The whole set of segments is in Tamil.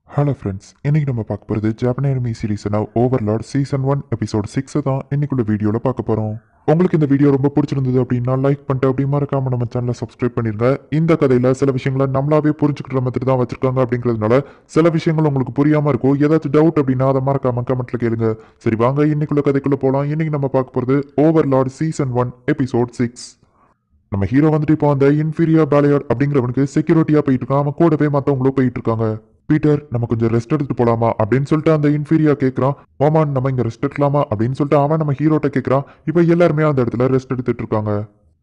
ஹலோ ஃப்ரெண்ட்ஸ், இன்னைக்கு நம்ம பார்க்க போகிறது Japanese anime சீரிஸான Overlord season 1 episode 6 தான் இன்னைக்குள்ள வீடியோவில் பார்க்க போகிறோம். உங்களுக்கு இந்த வீடியோ ரொம்ப பிடிச்சிருந்தது அப்படின்னா லைக் பண்ணிட்டு அப்படி மறக்காம நம்ம சேனலை சப்ஸ்கிரைப் பண்ணிருங்க. இந்த கதையில் சில விஷயங்களை நம்மளாவே புரிஞ்சுக்கிற மாதிரி தான் வச்சிருக்காங்க அப்படிங்கிறதுனால சில விஷயங்கள் உங்களுக்கு புரியாமல் இருக்கும். ஏதாச்சும் டவுட் அப்படின்னா அதை மறக்காம கமெண்ட்ல கேளுங்க. சரி வாங்க இன்னைக்குள்ள கதைக்குள்ள போகலாம். இன்னைக்கு நம்ம பார்க்க போகிறது ஓவர்லார்ட் சீசன் 1 எபிசோட் 6. நம்ம ஹீரோ வந்துட்டு இப்போ அந்த இன்ஃபீரியா பேலியார்ட் அப்படிங்கிறவனுக்கு செக்யூரிட்டியா போயிட்டு இருக்கான். அவன் கூடவே மற்றவங்களும் போயிட்டு இருக்காங்க. பீட்டர் நம்ம கொஞ்சம் ரெஸ்ட் எடுத்துட்டு போலாமா அப்படின்னு சொல்லிட்டு அந்த இன்ஃபீரியா கேட்கறான். மாமான் நம்ம இங்க ரெஸ்ட் எடுக்கலாமா அப்படின்னு சொல்லிட்டு அவன் நம்ம ஹீரோட்ட கேட்கறான். இப்போ எல்லாருமே அந்த இடத்துல ரெஸ்ட் எடுத்துட்டு இருக்காங்க.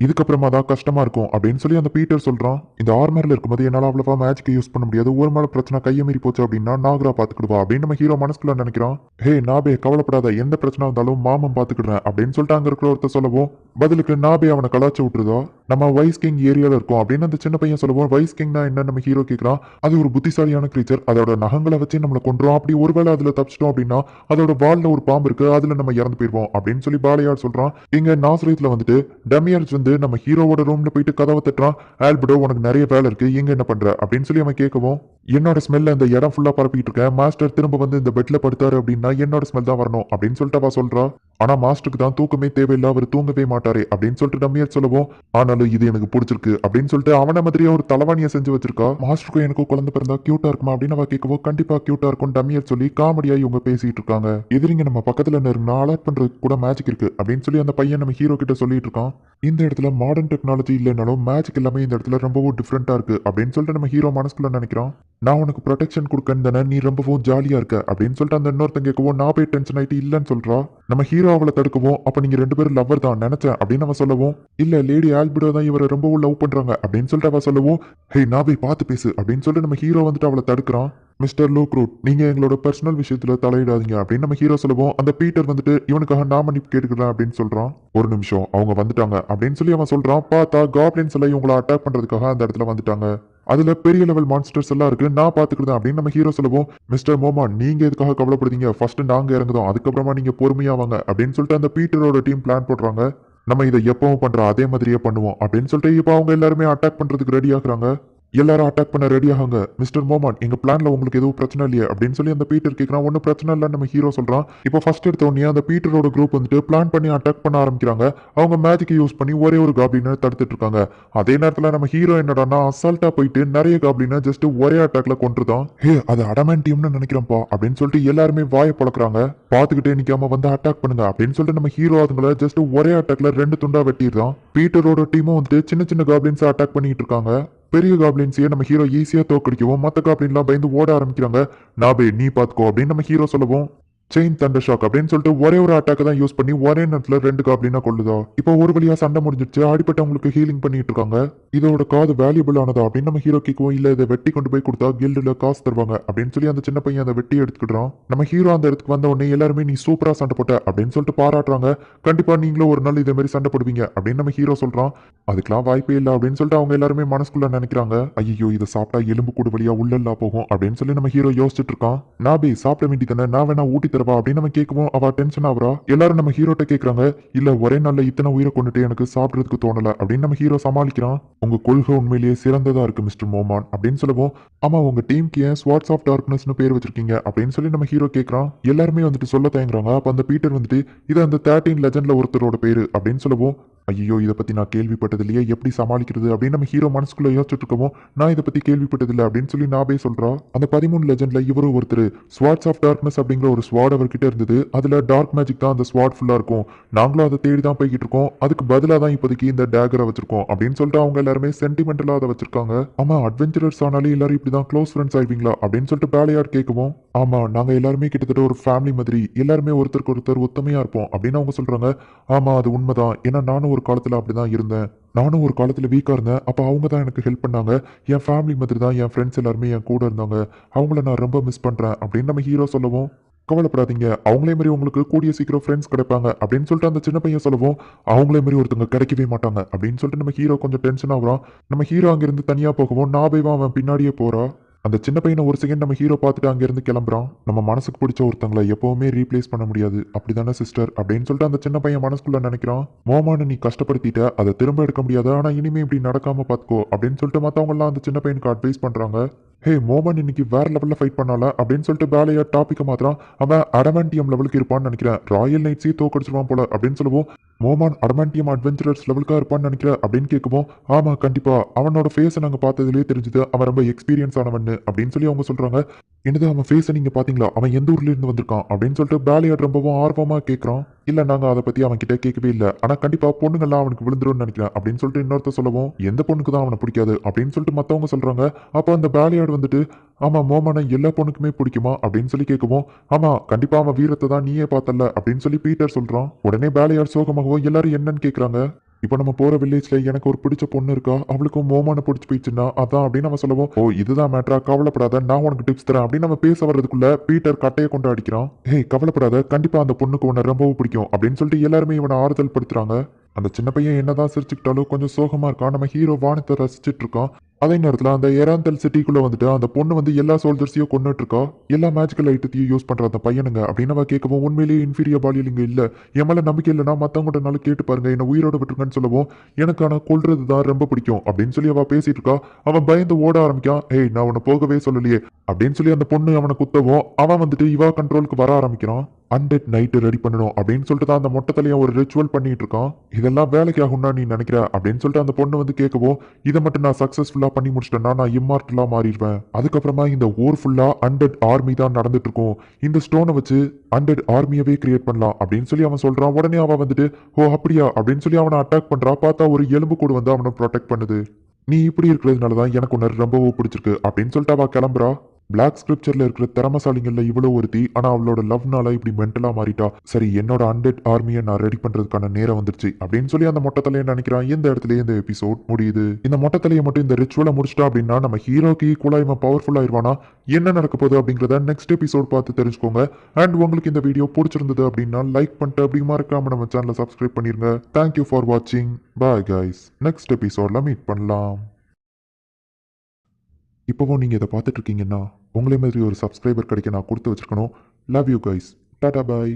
இதுக்கப்புறமா தான் கஷ்டமா இருக்கும் அப்படின்னு சொல்லி அந்த பீட்டர் சொல்றான். இந்த ஆர்மர்ல இருக்கும்போது என்னால் அவ்வளவா மேஜிக்கை யூஸ் பண்ண முடியாது. ஒரு மேல பிரச்சனை கையை மீறி போச்சு அப்படின்னா நாகரா பாத்துக்கிடுவா அப்படின்னு நம்ம ஹீரோ மனசுக்குள்ள நினைக்கிறான். ஹே நாபே கவலைப்படாத, எந்த பிரச்சனை வந்தாலும் மாமன் பாத்துக்கிடுறேன் அப்படின்னு சொல்லிட்டு அங்க இருக்கிற ஒருத்தர் சொல்லவும் பதிலுக்கு நாபே அவனை கலாச்சு விட்டுருதா. நம்ம வைஸ் கிங் ஏரியால இருக்கோம் அப்படின்னு அந்த சின்ன பையன் சொல்லவும் வைஸ் கிங்னா என்ன நம்ம ஹீரோ கேட்கறான். அது ஒரு புத்திசாலியான கிரீச்சர், அதோட நகங்களை வச்சு நம்மளை கொண்டுரும். அப்படி ஒருவேளை அதுல தப்பிச்சிட்டோம் அப்படின்னா அதோட வால்ல ஒரு பாம்பு இருக்கு, அதுல நம்ம இறந்து போயிருவோம் அப்படின்னு சொல்லி பாலையார் சொல்றான். இங்க நாசரேத்ல வந்துட்டு டமியர்ஸ் வந்து நம்ம ஹீரோவோட ரூம்ல போயிட்டு கதவை தட்டுறான். ஆல்பர்டோ உனக்கு நிறைய வேலை இருக்கு, எங்க என்ன பண்ற அப்படின்னு சொல்லி அவன் கேட்கவும் என்னோட ஸ்மெல்ல இந்த இடம் ஃபுல்லா பரப்பிட்டு இருக்கேன். மாஸ்டர் திரும்ப வந்து இந்த பெட்ல படுத்தாரு அப்படின்னா என்னோட ஸ்மெல் தான் வரணும் அப்படின்னு சொல்லிட்டு அவ சொல்றா. ஆனா மாஸ்டருக்கு தான் தூக்கமே தேவையில்லை, அவர் தூங்கவே மாட்டாரே அப்படின்னு சொல்லிட்டு டமியர் சொல்லவும் ஆனாலும் இது எனக்கு பிடிச்சிருக்கு அப்படின்னு சொல்லிட்டு அவன மாதிரியே ஒரு தலைவாணியை செஞ்சு வச்சிருக்கா. மாஸ்டருக்கும் எனக்கும் குழந்தை பிறந்தா கியூட்டா இருக்குமா அப்படின்னு அவ கேட்கவும் கண்டிப்பா கியூட்டா இருக்கும் டமியர் சொல்லி காமெடியா இவங்க பேசிட்டு இருக்காங்க. எதிரிங்க நம்ம பக்கத்துல நெருங்கினா அலர்ட் பண்றதுக்கு கூட மேஜிக் இருக்கு அப்படின்னு சொல்லி அந்த பையன் நம்ம ஹீரோ கிட்ட சொல்லிட்டு இருக்கான். இந்த இடத்துல மாடர்ன் டெக்னாலஜி இல்லைனாலும் மேஜிக் எல்லாமே இந்த இடத்துல ரொம்பவும் டிஃப்ரெண்டா இருக்கு அப்படின்னு சொல்லிட்டு நம்ம ஹீரோ மனசுக்குள்ள நினைக்கிறான். நான் உனக்கு ப்ரொடெக்ஷன் கொடுக்கன்னு தானே நீ ரொம்பவும் ஜாலியா இருக்க அப்படின்னு சொல்லிட்டு அந்த இன்னொருத்தன் கேட்கவும் நான் போய் டென்ஷன் ஆயிட்டு இல்லைன்னு சொல்றா. நம்ம ஹீரோ அவளை தடுக்கவும் அப்ப நீங்க ரெண்டு பேரும் லவ்வர் தான் நினைச்சேன் அப்படின்னு அவன் சொல்லவும் இல்ல லேடி ஆல்பிடோ தான் இவரை ரொம்பவும் லவ் பண்றாங்க அப்படின்னு சொல்லிட்டு அவ சொல்லவும் ஹே நான் போய் பார்த்து பேசு அப்படின்னு சொல்லிட்டு நம்ம ஹீரோ வந்துட்டு அவளை தடுக்கிறான். மிஸ்டர் லூக்ரூட் நீங்க எங்களோட பர்சனல் விஷயத்துல தலையிடாதீங்க அப்படின்னு நம்ம ஹீரோ சொல்லுவோம். அந்த பீட்டர் வந்துட்டு இவனுக்காக நான் மன்னிப்பு கேட்டுக்கிறேன் அப்படின்னு சொல்றான். ஒரு நிமிஷம் அவங்க வந்துட்டாங்க அப்படின்னு சொல்லி அவன் சொல்றான். பார்த்தா காப்ளின்ஸ் எல்லாம் இவங்களை அட்டாக் பண்றதுக்காக அந்த இடத்துல வந்துட்டாங்க. அதுல பெரிய லெவல் மான்ஸ்டர்ஸ் எல்லாம் இருக்கு, நான் பாத்துக்கிறேன் அப்படின்னு நம்ம ஹீரோ சொல்லுவோம். மிஸ்டர் மோமான் நீங்க எதுக்காக கவலைப்படுறீங்க, ஃபர்ஸ்ட் நாங்க இறங்குதோம் அதுக்கப்புறமா நீங்க பொறுமையா வாங்க அப்படின்னு சொல்லிட்டு அந்த பீட்டரோட டீம் பிளான் போடுறாங்க. நம்ம இதை எப்பவும் பண்றோம் அதே மாதிரியே பண்ணுவோம் அப்படின்னு சொல்லிட்டு இப்போ அவங்க எல்லாருமே அட்டாக் பண்றதுக்கு ரெடி ஆகுறாங்க. எல்லாரும் அட்டாக் பண்ண ரெடி ஆகுங்க. மிஸ்டர் மோமான் எங்க பிளான்ல உங்களுக்கு எதுவும் பிரச்சனை இல்லையே அப்படின்னு சொல்லி அந்த பீட்டர் கேட்கறான். ஒன்னும் பிரச்சனை இல்லைன்னு நம்ம ஹீரோ சொல்றான். இப்போ ஃபர்ஸ்ட் எடுத்த உடனே அந்த பீட்டரோட குரூப் வந்துட்டு பிளான் பண்ணி அட்டாக் பண்ண ஆரம்பிக்கிறாங்க. அவங்க மேஜிக்கை யூஸ் பண்ணி ஒரே ஒரு காப்ளினை தடுத்துட்டு இருக்காங்க. அதே நேரத்தில் நம்ம ஹீரோ என்னடான்னா அசால்ட்டா போயிட்டு நிறைய காப்ளினை ஜஸ்ட் ஒரே அட்டாக்ல கொண்டுதான். ஹே அது அடமேன் டீம்னு நினைக்கிறேன்ப்பா அப்படின்னு சொல்லிட்டு எல்லாருமே வாயை பழக்கிறாங்க. பாத்துக்கிட்டே நிக்காம வந்து அட்டாக் பண்ணுங்க அப்படின்னு சொல்லிட்டு நம்ம ஹீரோ அதுங்களை ஜஸ்ட் ஒரே அட்டாக்ல ரெண்டு துண்டா வெட்டிடுறான். பீட்டரோட டீமும் வந்துட்டு சின்ன சின்ன காப்ளின்ஸ் அட்டாக் பண்ணிட்டு இருக்காங்க. பெரிய காப்ளின்ஸையே நம்ம ஹீரோ ஈஸியா தோக்கடிக்கவும் மற்ற காப்ளின்லாம் பயந்து ஓட ஆரம்பிக்கிறாங்க. நாபே நீ பாத்துக்கோ அப்படின்னு நம்ம ஹீரோ சொல்லவும் செயின் தண்டர் ஷாக் அப்படின்னு சொல்லிட்டு ஒரே ஒரு அட்டாக் தான் யூஸ் பண்ணி ஒரே நேரத்துல ரெண்டு காப்ளினா கொள்ளுதா. இப்போ ஒரு வழியா சண்டை முடிஞ்சிருச்சு, அடிப்பட்டவங்களுக்கு ஹீலிங் பண்ணிட்டு இருக்காங்க. இதோட காது வேல்யூபிள் ஆனதா அப்படின்னு நம்ம ஹீரோ கேட்கவும் இல்ல இதை வெட்டி கொண்டு போய் கொடுத்தா கில்டுல காசு தருவாங்க அப்படின்னு சொல்லி அந்த சின்ன பையன் அதை வெட்டி எடுத்துக்கிட்டான். நம்ம ஹீரோ அந்த இடத்துக்கு வந்த உடனே எல்லாருமே நீ சூப்பரா சண்டை போட்ட அப்படின்னு சொல்லிட்டு பாராட்டுறாங்க. கண்டிப்பா நீங்களும் ஒரு நாள் இதே மாதிரி சண்டை போடுவீங்க அப்படின்னு நம்ம ஹீரோ சொல்றான். அதுக்கெல்லாம் வாய்ப்பே இல்லை அப்படின்னு சொல்லிட்டு அவங்க எல்லாருமே மனசுக்குள்ள நினைக்கிறாங்க. ஐயோ இதை சாப்பிட்டா எலும்பு கூடு வழியா உள்ளல்லா போகும் அப்படின்னு சொல்லி நம்ம ஹீரோ யோசிச்சுட்டு இருக்கான். நாபே சாப்பிட வேண்டி தானே, நான் வேணா ஊட்டி தரவா அப்படின்னு நம்ம கேட்கவும் அவ டென்ஷன் ஆகுறா. எல்லாரும் நம்ம ஹீரோட்ட கேட்கறாங்க. இல்ல ஒரே நாள்ல இத்தனை உயிரை கொண்டுட்டு எனக்கு சாப்பிடறதுக்கு தோணல அப்படின்னு நம்ம ஹீரோ சமாளிக்கிறான். உங்க கொள்கை உண்மையிலேயே சிறந்ததா இருக்கு மிஸ்டர் மோமான் அப்படின்னு சொல்லவும் ஆமா உங்க டீமுக்கு ஏன் ஸ்வாட்ஸ் ஆஃப் டார்க்னஸ்னு பேர் வச்சிருக்கீங்க அப்படின்னு சொல்லி நம்ம ஹீரோ கேட்கறான். எல்லாருமே வந்துட்டு சொல்ல தயங்குறாங்க. அப்ப அந்த பீட்டர் வந்துட்டு இது அந்த 13 லெஜண்ட்ல ஒருத்தரோட பேரு அப்படின்னு சொல்லவும் ஐயோ இதை பத்தி நான் கேள்விப்பட்டது இல்லையே, எப்படி சமாளிக்கிறது அப்படின்னு நம்ம ஹீரோ மனசுக்குள்ள யோசிச்சுட்டு இருக்கவும் நான் இதை பத்தி கேள்விப்பட்டதில்லை அப்படின்னு சொல்லி நாபே சொல்றா. அந்த 13 லெஜண்ட்ல இவரும் ஒருத்தர். ஸ்வாட்ஸ் ஆஃப் டார்க்னஸ் அப்படிங்கிற ஒரு ஸ்வாட் அவர்கிட்ட இருந்தது. அதுல டார்க் மேஜிக் தான் அந்த ஸ்வாட் ஃபுல்லா இருக்கும். நாங்களும் அதை தேடி தான் போய்கிட்டு இருக்கோம். அதுக்கு பதிலாக தான் இப்போதைக்கு இந்த டேகரை வச்சிருக்கோம் அப்படின்னு சொல்லிட்டு அவங்க எல்லாருமே சென்டிமெண்டலா அதை வச்சிருக்காங்க. ஆமா அட்வென்ச்சரர்ஸ் ஆனாலே எல்லாரும் இப்படிதான் க்ளோஸ் ஃப்ரெண்ட்ஸ் ஆயிருவீங்களா அப்படின்னு சொல்லிட்டு பேலையார் கேட்கவும் ஆமா நாங்க எல்லாருமே கிட்டத்தட்ட ஒரு ஃபேமிலி மாதிரி எல்லாருமே ஒருத்தருக்கு ஒருத்தர் ஒத்துமையா இருப்போம் அப்படின்னு அவங்க சொல்றாங்க. ஆமா அது உண்மைதான், ஏன்னா நானும் ஒரு காலத்துல அப்படிதான் இருந்தேன். நானும் ஒரு காலத்துல வீக்கா இருந்தேன், அப்ப அவங்க தான் எனக்கு ஹெல்ப் பண்ணாங்க. என் ஃபேமிலி மாதிரி தான் என் ஃப்ரெண்ட்ஸ் எல்லாருமே என் கூட இருந்தாங்க. அவங்கள நான் ரொம்ப மிஸ் பண்றேன் அப்படின்னு நம்ம ஹீரோ சொல்லவும் கவலைப்படாதீங்க அவங்களே மாதிரி உங்களுக்கு கூடிய சீக்கிரம் ஃப்ரெண்ட்ஸ் கிடைப்பாங்க அப்படின்னு சொல்லிட்டு அந்த சின்ன பையன் சொல்லவும் அவங்களே மாதிரி ஒருத்தவங்க கிடைக்கவே மாட்டாங்க அப்படின்னு சொல்லிட்டு நம்ம ஹீரோ கொஞ்சம் டென்ஷன் ஆகுறான். நம்ம ஹீரோ அங்கிருந்து தனியா போகவும் நாபேவா அவன் பின்னாடியே போறா. அந்த சின்ன பையனை ஒரு செகண்ட் நம்ம ஹீரோ பார்த்துட்டு அங்கிருந்து கிளம்புறான். நம்ம மனசுக்கு பிடிச்ச ஒருத்தங்களை எப்பவுமே ரீப்ளேஸ் பண்ண முடியாது அப்படிதானே சிஸ்டர் அப்படின்னு சொல்லிட்டு அந்த சின்ன பையன் மனசுக்குள்ள நினைக்கிறான். மோமான நீ கஷ்டப்படுத்திட்ட, அதை திரும்ப எடுக்க முடியாது, ஆனா இனிமே இப்படி நடக்காம பாத்துக்கோ அப்படின்னு சொல்லிட்டு மத்தவங்க எல்லாம் அந்த சின்ன பையனுக்கு அட்வைஸ் பண்றாங்க. ஹே மோமன் இன்னைக்கு வேற லெவல்ல ஃபைட் பண்ணால அப்படின்னு சொல்லிட்டு பேலையா டாபிக்க மாத்திரம் அவன் அடமாண்டியம் லெவலுக்கு இருப்பான்னு நினைக்கிறேன். ராயல் நைட்ஸே தோக்கடிச்சிருவான் போல அப்படின்னு சொல்லுவோம். மோமான் அடமாண்டியம் அட்வென்ச்சரர்ஸ் லெவலுக்கா இருப்பான்னு நினைக்கிறேன் அப்படின்னு கேட்கவும், ஆமா கண்டிப்பா அவனோட ஃபேஸை நாங்க பார்த்ததுலேயே தெரிஞ்சது அவன் ரொம்ப எக்ஸ்பீரியன்ஸ் ஆனவன்னு அப்படின்னு சொல்லி அவங்க சொல்றாங்க. என்னது அவன் ஃபேஸை நீங்க பாத்தீங்களா, அவன் எந்த ஊர்ல இருந்து வந்திருக்கான் அப்படின்னு சொல்லிட்டு பேலையாட் ரொம்பவும் ஆர்வமா கேட்கறான். இல்ல நாங்க அதை பத்தி அவன் கிட்ட கேட்கவே இல்லை, ஆனா கண்டிப்பா பொண்ணுங்கெல்லாம் அவனுக்கு விழுந்துரும்னு நினைக்கிறேன் அப்படின்னு சொல்லிட்டு இன்னொருத்த சொல்லவும், எந்த பொண்ணுக்கு தான் அவனை பிடிக்காது அப்படின்னு சொல்லிட்டு மத்தவங்க சொல்றாங்க. அப்போ அந்த பேலையாட் வந்துட்டு, ஆமா மோமானை எல்லா பொண்ணுக்குமே பிடிக்குமா அப்படின்னு சொல்லி கேட்கவும், ஆமா கண்டிப்பா அவன் வீரத்தை தான் நீயே பார்த்தல அப்படின்னு சொல்லி பீட்டர் சொல்றான். உடனே பேலையாட் சோகமாகவும் எல்லாரும் என்னன்னு கேட்கறாங்க. இப்போ நம்ம போற வில்லேஜ்ல எனக்கு ஒரு பிடிச்ச பொண்ணு இருக்கா, அவளுக்கும் மோமான பிடிச்சி போயிடுச்சுன்னா அதான் அப்படின்னு நம்ம சொல்லவும், ஓ இதுதான் மேட்ரா, கவலைப்படாத நான் உனக்கு டிப்ஸ் தரேன் அப்படின்னு நம்ம பேச வர்றதுக்குள்ள பீட்டர் கட்டையை கொண்டு அடிக்கிறான். ஹே கவலைப்படாத, கண்டிப்பா அந்த பொண்ணுக்கு உன்னை ரொம்பவும் பிடிக்கும் அப்படின்னு சொல்லிட்டு எல்லாருமே இவனை ஆறுதல் படுத்துறாங்க. அந்த சின்ன பையன் என்னதான் சிரிச்சுக்கிட்டாலும் கொஞ்சம் சோகமா இருக்கான். நம்ம ஹீரோ வானத்தை ரசிச்சிட்டு இருக்கான். அதே நேரத்தில் அந்த எராந்தல் சிட்டிக்குள்ள வந்துட்டு அந்த பொண்ணு வந்து எல்லா சோல்ஜர்ஸையும் கொண்டுட்டு இருக்கா, எல்லா மேஜிக்கல் ஐட்டத்தையும் யூஸ் பண்ற அந்த பையனுங்க அப்படின்னு அவ கேட்கவும், உண்மையிலேயே இன்ஃபீரியர் பாலியலிங்க இல்ல, என் மேல நம்பிக்கை இல்லைன்னா மத்தவங்கள்ட்டனாலும் கேட்டு பாருங்க, என்ன உயிரோட விட்டுருங்கன்னு சொல்லவும், எனக்கு ஆனா கொல்றது தான் ரொம்ப பிடிக்கும் அப்படின்னு சொல்லி அவ பேசிட்டு இருக்கா. அவன் பயந்து ஓட ஆரம்பிக்கான். ஏய் நான் உன்னை போகவே சொல்லலையே அப்படின்னு சொல்லி அந்த பொண்ணு அவனை குத்தவும், அவன் வந்துட்டு இவா கண்ட்ரோலுக்கு வர ஆரம்பிக்கிறான். அன்டெட் நைட்டு ரெடி பண்ணணும் அப்படின்னு சொல்லிட்டு தான் அந்த மொட்டை தலையை ஒரு ரிச்சுவல் பண்ணிட்டு இருக்கான். இதெல்லாம் வேலைக்கு ஆகும்னா நீ நினைக்கிற அப்படின்னு சொல்லிட்டு அந்த பொண்ணு வந்து கேட்கவும், இதை மட்டும் நான் சக்சஸ்ஃபுல்லா பண்ணி முடிச்சிட்டேன்னா நான் இம்மார்டலா மாறிடுவேன், அதுக்கப்புறமா இந்த ஊர் ஃபுல்லா அன்டெட் ஆர்மி தான் நடந்துட்டு இருக்கும், இந்த ஸ்டோனை வச்சு அன்டெட் ஆர்மியவே கிரியேட் பண்ணலாம் அப்படின்னு சொல்லி அவன் சொல்றான். உடனே அவன் வந்துட்டு, ஓ அப்படியா அப்படின்னு சொல்லி அவனை அட்டாக் பண்றா. பார்த்தா ஒரு எலும்பு கூடு வந்து அவனை ப்ரொடெக்ட் பண்ணுது. நீ இப்படி இருக்கிறதுனால தான் எனக்கு உன்னை ரொம்பவும் பிடிச்சிருக்கு அப்படின்னு சொல்லிட்டு அவ கிளம்புறா. பிளாக் ஸ்கிரிப்சர்ல இருக்கிற திறமசாலிங்கள்ல இவ்வளவு ஒருத்தி, ஆனா அவளோட லவ்னால இப்படி மென்டலா மாறிட்டா. சரி என்னோட அன்டெட் ஆர்மியை நான் ரெடி பண்றதுக்கான நேரம் வந்துருச்சு அப்படின்னு சொல்லி அந்த மொட்டை தலையை நினைக்கிறான். இந்த இடத்துல இந்த எபிசோட் முடியுது. இந்த மொட்டை தலையை மட்டும் இந்த ரிச்சுவலை முடிச்சிட்டா அப்படின்னா நம்ம ஹீரோக்கு ஈக்குவலா இவன் பவர்ஃபுல்லா ஆயிடுவானா, என்ன நடக்க போகுது அப்படிங்கிறத நெக்ஸ்ட் எபிசோட் பார்த்து தெரிஞ்சுக்கோங்க. அண்ட் உங்களுக்கு இந்த வீடியோ பிடிச்சிருந்தது அப்படின்னா லைக் பண்ணிட்டு அப்படி மறக்காம நம்ம சேனலை சப்ஸ்கிரைப் பண்ணிருங்க. தேங்க்யூ ஃபார் வாட்சிங். பாய் கைஸ், நெக்ஸ்ட் எபிசோட்ல மீட் பண்ணலாம். இப்போவும் நீங்கள் இதை பார்த்துட்டு இருக்கீங்கன்னா உங்களே மாதிரி ஒரு சப்ஸ்கிரைபர் கிடைக்க நான் கொடுத்து வச்சிருக்கணும். Love you guys. Tata bye.